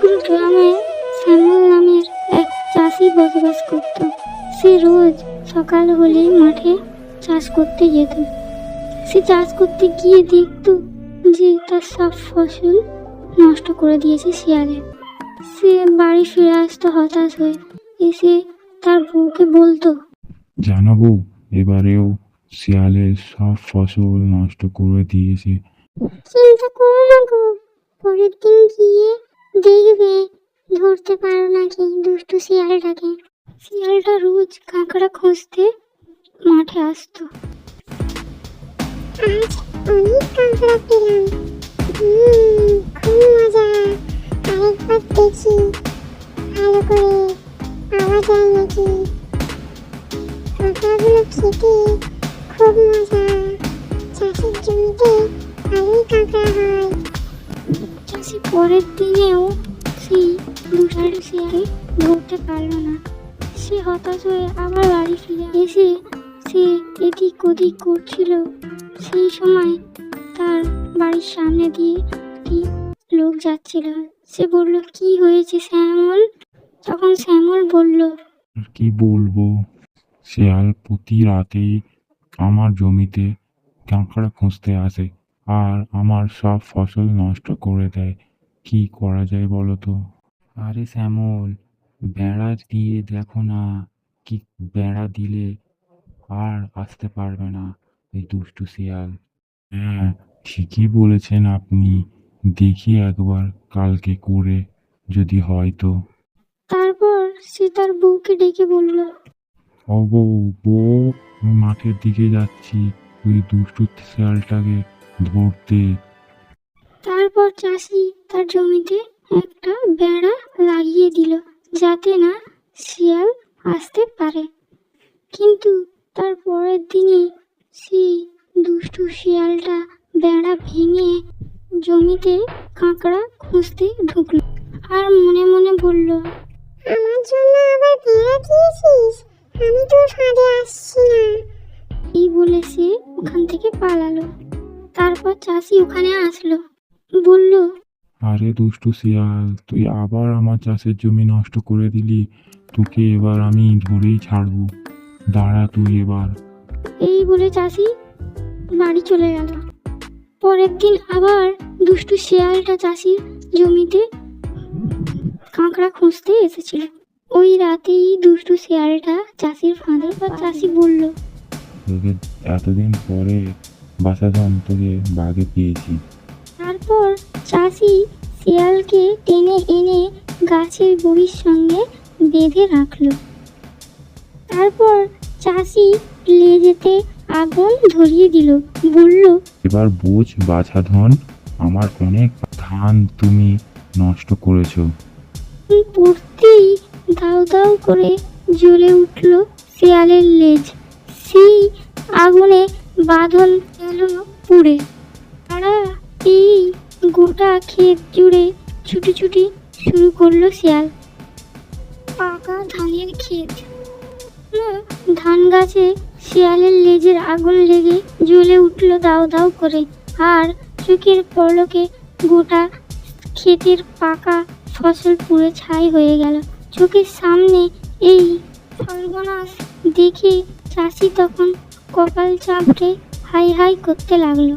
গ্রামে শ্যামল নামের এক চাষি বসবাস করত। সে রোজ সকাল হলেই মাঠে চাষ করতে যেত। সে চাষ করতে গিয়ে দেখত যে তার সব ফসল নষ্ট করে দিয়েছে শিয়ালে। সে বাড়ি ফিরে আসতো হতাশ হয়ে। এসে তার বউকে বলতো, জানো বউ, এবারেও শিয়ালের সব ফসল নষ্ট করে দিয়েছে। চিন্তা করো না গো, পরের দিন গিয়ে দেখবে ধরতে পারো নাকি দুষ্টু শিয়ালটাকে। শিয়ালটা রোজ কাঁকড়া খুঁজতে মাঠে আসতো। আজ অনেক কাঁকড়া পেলাম, খুব মজা। আরেকবার দেখি ভালো করে পাওয়া যায় নাকি। কাঁকড়াগুলো খেতে খুব মজা। চাষের জমিতে ভালোই কাঁকড়া হয়। চাষি পরের দিনেও সেই দুষ্টু শিয়ালে ধরতে পারল না। সে হতাশ হয়ে আবার বাড়ি ফিরে এসে সে এদিক ওদিক করছিল। সেই সময় তার বাড়ির সামনে দিয়ে একটি লোক যাচ্ছিল। সে বলল, কি হয়েছে শ্যামল? তখন শ্যামল বলল, আর কি বলবো, শিয়াল প্রতি রাতেই আমার জমিতে কাঁকড়া খুঁজতে আসে আর আমার সব ফসল নষ্ট করে দেয়। কি করা যায় বলো তো? আরে শ্যামল, বেড়া দিয়ে দেখো না, কি বেড়া দিলে আর আসতে পারবে না এই দুষ্টু শিয়াল। হ্যাঁ, ঠিকই বলেছেন আপনি। দেখি একবার কালকে করে যদি হয় তো। তারপর সে তার বউকে ডেকে বলল, ও বউ, আমি মাঠের দিকে যাচ্ছি ওই দুষ্টু শিয়ালটাকে ধরতে। তারপর চাষি তার জমিতে একটা বেড়া লাগিয়ে দিল যাতে না শিয়াল আসতে পারে। কিন্তু তার পরের দিনই সেই দুষ্টু শিয়ালটা বেড়া ভেঙে জমিতে কাঁকড়া খুঁজতে ঢুকলো আর মনে মনে বলল, আমার জন্য আবার বেড়া দিয়েছিস, আমি তো ফাঁদে আসছি না। এই বলে সে ওখান থেকে পালালো। তারপর চাষি ওখানে আসলো, বলল, আরে দুষ্টু শিয়াল, তুই আবার আমার চাষের জমি নষ্ট করে দিলি। তোকে এবার আমি ধরেই ছাড়বো। দাঁড়া তুই এবার। এই বলে চাষি বাড়ি চলে গেল। পরের দিন আবার দুষ্টু শিয়ালটা চাষির জমিতে কাঁকড়া খুঁজতে এসেছিল। ওই রাতেই দুষ্টু শিয়ালটা চাষির ফাঁদে। বা চাষি বলল, তোকে এতদিন পরে বাঁচাতাম, তোকে বাগে পেয়েছি। তারপর চাষি শিয়ালকে টেনে এনে গাছের গুড়ির সঙ্গে বেঁধে রাখলো। তারপর চাষি লেজেতে আগুন ধরিয়ে দিল, বলল, এবার বোঝ বাছা ধন, আমার অনেক ধান তুমি নষ্ট করেছো। পড়তেই দাউ দাউ করে জ্বলে উঠল শিয়ালের লেজ। সেই আগুনে বাঁধন গেল পুড়ে। তারা এই গোটা ক্ষেত জুড়ে ছুটি শুরু করলো শিয়াল। পাকা ধানের ক্ষেত, ধান গাছে শিয়ালের লেজের আগুন লেগে জ্বলে উঠল দাউ দাউ করে। আর চোখের পলকে গোটা ক্ষেতের পাকা ফসল পুড়ে ছাই হয়ে গেল। চোখের সামনে এই সর্বনাশ দেখে চাষি তখন কপাল চাপড়ে হাই হাই করতে লাগলো।